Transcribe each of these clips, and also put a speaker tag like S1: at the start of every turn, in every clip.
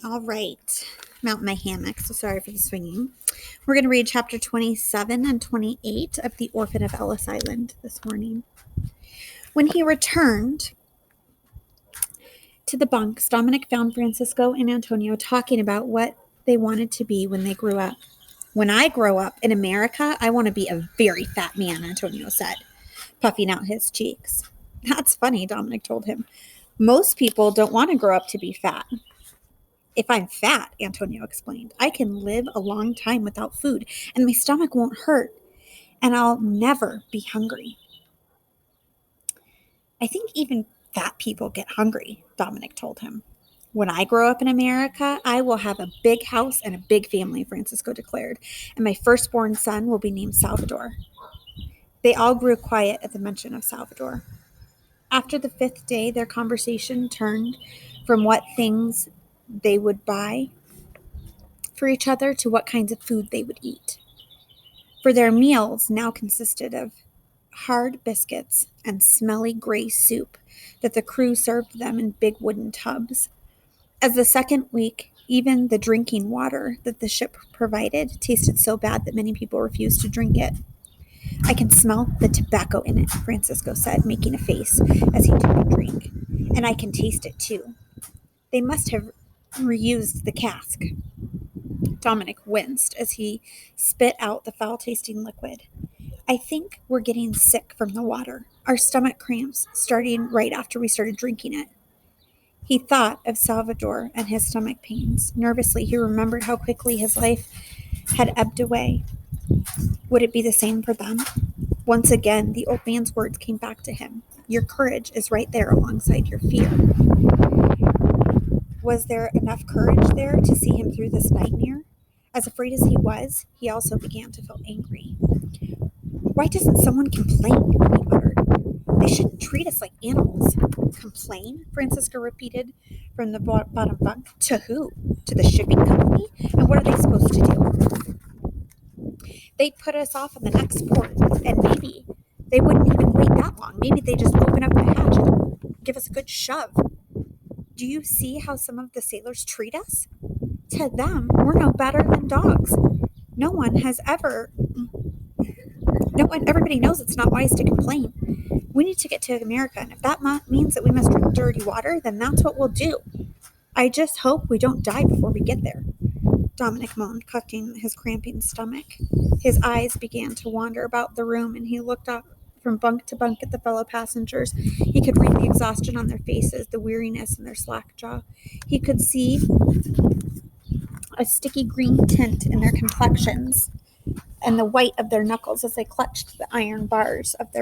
S1: All right. I'm out in my hammock, so sorry for the swinging. We're going to read chapter 27 and 28 of The Orphan of Ellis Island this morning. When he returned to the bunks, Dominic found Francisco and Antonio talking about what they wanted to be when they grew up. When I grow up in America, I want to be a very fat man, Antonio said, puffing out his cheeks. That's funny, Dominic told him. Most people don't want to grow up to be fat. If I'm fat, Antonio explained, I can live a long time without food, and my stomach won't hurt, and I'll never be hungry. I think even fat people get hungry, Dominic told him. When I grow up in America, I will have a big house and a big family, Francisco declared, and my firstborn son will be named Salvador. They all grew quiet at the mention of Salvador. After the fifth day, their conversation turned from what things they would buy for each other to what kinds of food they would eat. For their meals now consisted of hard biscuits and smelly gray soup that the crew served them in big wooden tubs. As the second week, even the drinking water that the ship provided tasted so bad that many people refused to drink it. I can smell the tobacco in it, Francisco said, making a face as he took a drink. And I can taste it too. They must have reused the cask. Dominic winced as he spit out the foul-tasting liquid. I think we're getting sick from the water. Our stomach cramps, starting right after we started drinking it. He thought of Salvador and his stomach pains. Nervously, he remembered how quickly his life had ebbed away. Would it be the same for them? Once again, the old man's words came back to him. Your courage is right there alongside your fear. Was there enough courage there to see him through this nightmare? As afraid as he was, he also began to feel angry. Why doesn't someone complain? He muttered. They shouldn't treat us like animals. Complain? Francisco repeated from the bottom bunk. To who? To the shipping company? And what are they supposed to do? They'd put us off on the next port, and maybe they wouldn't even wait that long. Maybe they just open up the hatch and give us a good shove. Do you see how some of the sailors treat us? To them, we're no better than dogs. Everybody knows it's not wise to complain. We need to get to America, and if that means that we must drink dirty water, then that's what we'll do. I just hope we don't die before we get there. Dominic moaned, cupping his cramping stomach. His eyes began to wander about the room, and he looked up from bunk to bunk at the fellow passengers. He could read the exhaustion on their faces, the weariness in their slack jaw. He could see a sticky green tint in their complexions and the white of their knuckles as they clutched the iron bars of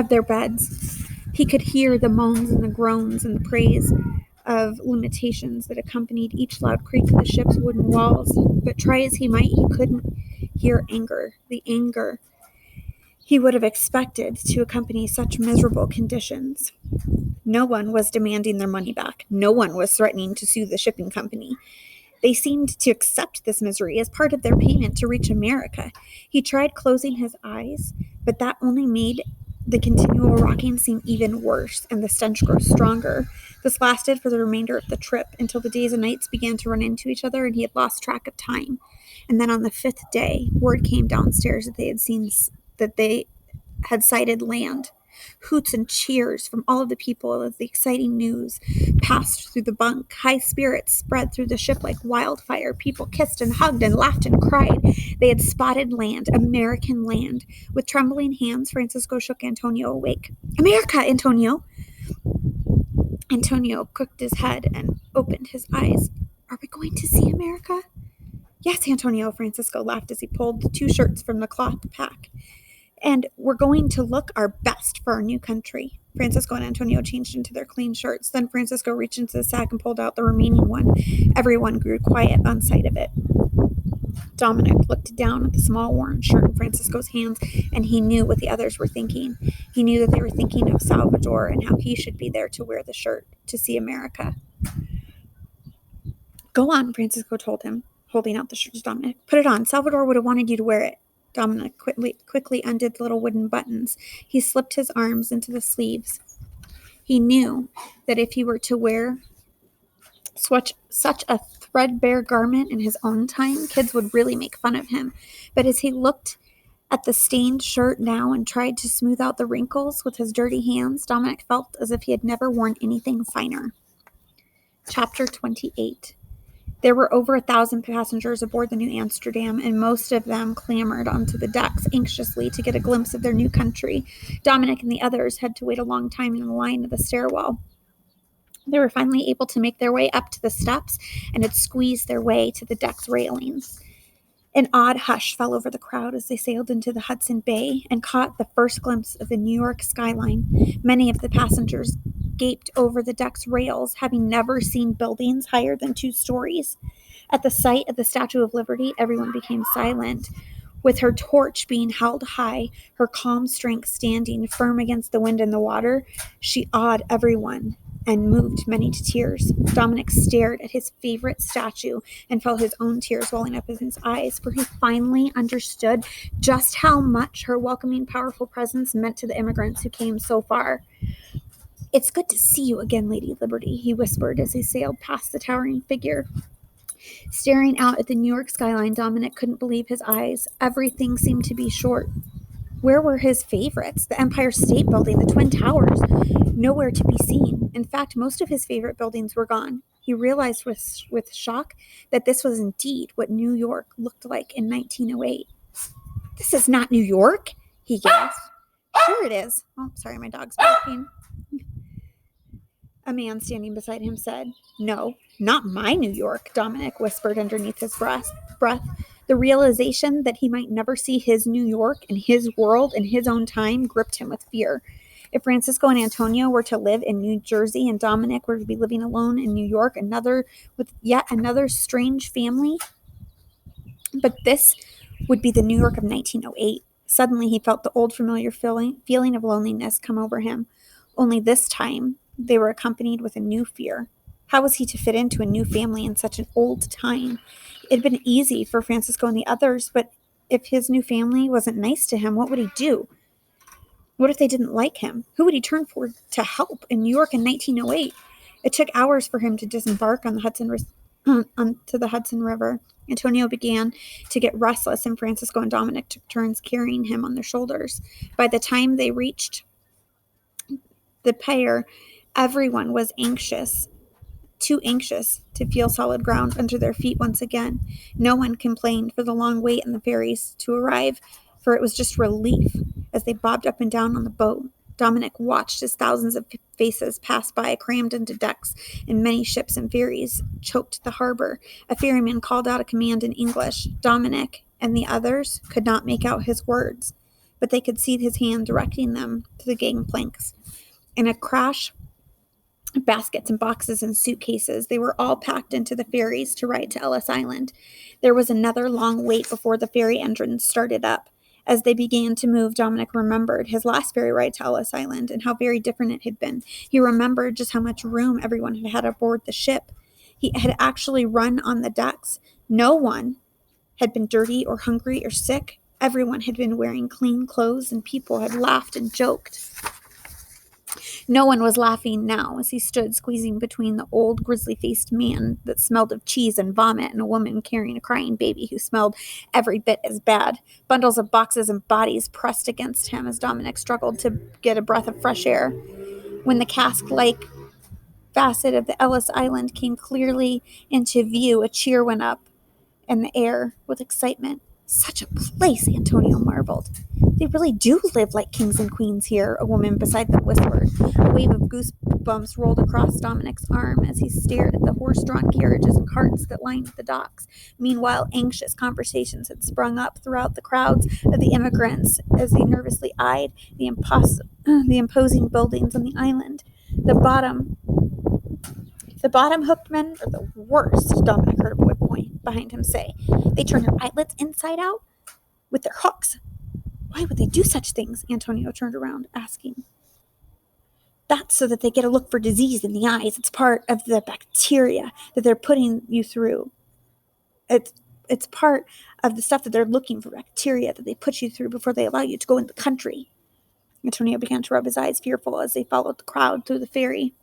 S1: their beds. He could hear the moans and the groans and the praise of limitations that accompanied each loud creak of the ship's wooden walls, but try as he might, he couldn't hear anger, the anger he would have expected to accompany such miserable conditions. No one was demanding their money back. No one was threatening to sue the shipping company. They seemed to accept this misery as part of their payment to reach America. He tried closing his eyes, but that only made the continual rocking seem even worse and the stench grow stronger. This lasted for the remainder of the trip until the days and nights began to run into each other and he had lost track of time. And then on the fifth day, word came downstairs that they had sighted land. Hoots and cheers from all of the people as the exciting news passed through the bunk. High spirits spread through the ship like wildfire. People kissed and hugged and laughed and cried. They had spotted land, American land. With trembling hands, Francisco shook Antonio awake. America, Antonio! Antonio cocked his head and opened his eyes. Are we going to see America? Yes, Antonio, Francisco laughed as he pulled the 2 shirts from the cloth pack. And we're going to look our best for our new country. Francisco and Antonio changed into their clean shirts. Then Francisco reached into the sack and pulled out the remaining one. Everyone grew quiet on sight of it. Dominic looked down at the small worn shirt in Francisco's hands, and he knew what the others were thinking. He knew that they were thinking of Salvador and how he should be there to wear the shirt, to see America. Go on, Francisco told him, holding out the shirt to Dominic. Put it on. Salvador would have wanted you to wear it. Dominic quickly undid the little wooden buttons. He slipped his arms into the sleeves. He knew that if he were to wear Such a threadbare garment in his own time, kids would really make fun of him. But as he looked at the stained shirt now and tried to smooth out the wrinkles with his dirty hands, Dominic felt as if he had never worn anything finer. Chapter 28. There were over 1,000 passengers aboard the New Amsterdam, and most of them clambered onto the decks anxiously to get a glimpse of their new country. Dominic and the others had to wait a long time in the line at the stairwell. They were finally able to make their way up to the steps and had squeezed their way to the deck's railings. An odd hush fell over the crowd as they sailed into the Hudson Bay and caught the first glimpse of the New York skyline. Many of the passengers gaped over the deck's rails, having never seen buildings higher than 2 stories. At the sight of the Statue of Liberty, everyone became silent. With her torch being held high, her calm strength standing firm against the wind and the water, she awed everyone and moved many to tears. Dominic stared at his favorite statue and felt his own tears welling up in his eyes, for he finally understood just how much her welcoming, powerful presence meant to the immigrants who came so far. "It's good to see you again, Lady Liberty," he whispered as he sailed past the towering figure. Staring out at the New York skyline, Dominic couldn't believe his eyes. Everything seemed to be short. Where were his favorites? The Empire State Building, the Twin Towers. Nowhere to be seen. In fact, most of his favorite buildings were gone. He realized with shock that this was indeed what New York looked like in 1908. "This is not New York," he gasped. "Sure it is." Oh, sorry, my dog's barking. A man standing beside him said. "No, not my New York," Dominic whispered underneath his breath. The realization that he might never see his New York and his world in his own time gripped him with fear. If Francisco and Antonio were to live in New Jersey and Dominic were to be living alone in New York, with yet another strange family, but this would be the New York of 1908. Suddenly he felt the old familiar feeling of loneliness come over him. Only this time they were accompanied with a new fear. How was he to fit into a new family in such an old time? It had been easy for Francisco and the others, but if his new family wasn't nice to him, what would he do? What if they didn't like him? Who would he turn for to help in New York in 1908? It took hours for him to disembark on onto the Hudson River. Antonio began to get restless, and Francisco and Dominic took turns carrying him on their shoulders. By the time they reached the pier, everyone was too anxious to feel solid ground under their feet once again. No one complained for the long wait in the ferries to arrive, for it was just relief as they bobbed up and down on the boat. Dominic watched as thousands of faces passed by, crammed into decks, and many ships and ferries choked the harbor. A ferryman called out a command in English. Dominic and the others could not make out his words, but they could see his hand directing them to the gangplanks. In a crash, baskets and boxes and suitcases, they were all packed into the ferries to ride to Ellis Island. There was another long wait before the ferry engines started up. As they began to move, Dominic remembered his last ferry ride to Ellis Island and how very different it had been. He remembered just how much room everyone had had aboard the ship. He had actually run on the decks. No one had been dirty or hungry or sick. Everyone had been wearing clean clothes, and people had laughed and joked. No one was laughing now as he stood squeezing between the old grizzly-faced man that smelled of cheese and vomit and a woman carrying a crying baby who smelled every bit as bad. Bundles of boxes and bodies pressed against him as Dominic struggled to get a breath of fresh air. When the cask-like facet of the Ellis Island came clearly into view, a cheer went up in the air with excitement. "Such a place," Antonio marveled. "They really do live like kings and queens here," a woman beside them whispered. A wave of goosebumps rolled across Dominic's arm as he stared at the horse-drawn carriages and carts that lined the docks. Meanwhile, anxious conversations had sprung up throughout the crowds of the immigrants as they nervously eyed the imposing buildings on the island. The bottom hooked men are the worst, Dominic heard a boy behind him say. "They turn your eyelids inside out with their hooks." "Why would they do such things?" Antonio turned around, asking. "That's so that they get a look for disease in the eyes. It's part of the bacteria that they're putting you through. It's part of the stuff that they're looking for, bacteria that they put you through before they allow you to go in the country." Antonio began to rub his eyes, fearful, as they followed the crowd through the ferry.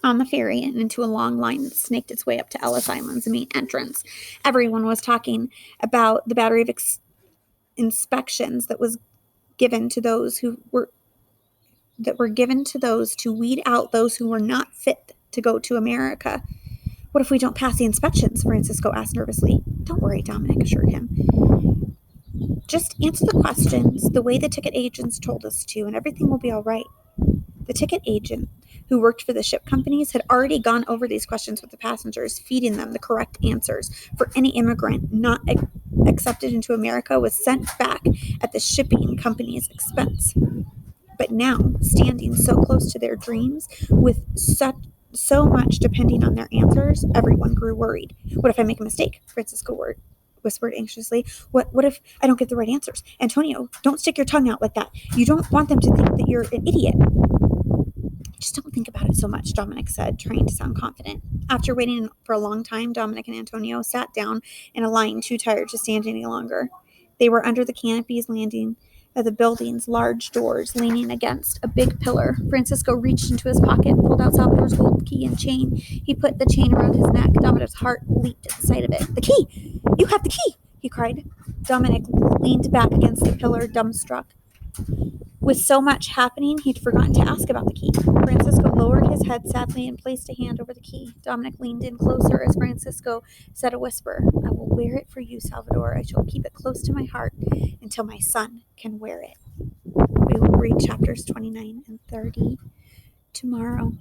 S1: on the ferry and into a long line that snaked its way up to Ellis Island's main entrance. Everyone was talking about the battery of inspections that was given to those who were given to those to weed out those who were not fit to go to America. What if we don't pass the inspections? Francisco asked nervously. Don't worry, Dominic assured him. Just answer the questions the way the ticket agents told us to, and everything will be all right. The ticket agent, who worked for the ship companies, had already gone over these questions with the passengers, feeding them the correct answers. For any immigrant not accepted into America was sent back at the shipping company's expense. But now, standing so close to their dreams, with so much depending on their answers, everyone grew worried. What if I make a mistake? Francisco whispered anxiously. What if I don't get the right answers? Antonio, don't stick your tongue out like that. You don't want them to think that you're an idiot. Just don't think about it so much, Dominic said, trying to sound confident. After waiting for a long time, Dominic and Antonio sat down in a line, too tired to stand any longer. They were under the canopies landing of the building's large doors, leaning against a big pillar. Francisco reached into his pocket and pulled out Salvador's gold key and chain. He put the chain around his neck. Dominic's heart leaped at the sight of it. The key! You have the key! He cried. Dominic leaned back against the pillar, dumbstruck. With so much happening, he'd forgotten to ask about the key. Francisco lowered his head sadly and placed a hand over the key. Dominic leaned in closer as Francisco said a whisper, I will wear it for you, Salvador. I shall keep it close to my heart until my son can wear it. We will read chapters 29 and 30 tomorrow.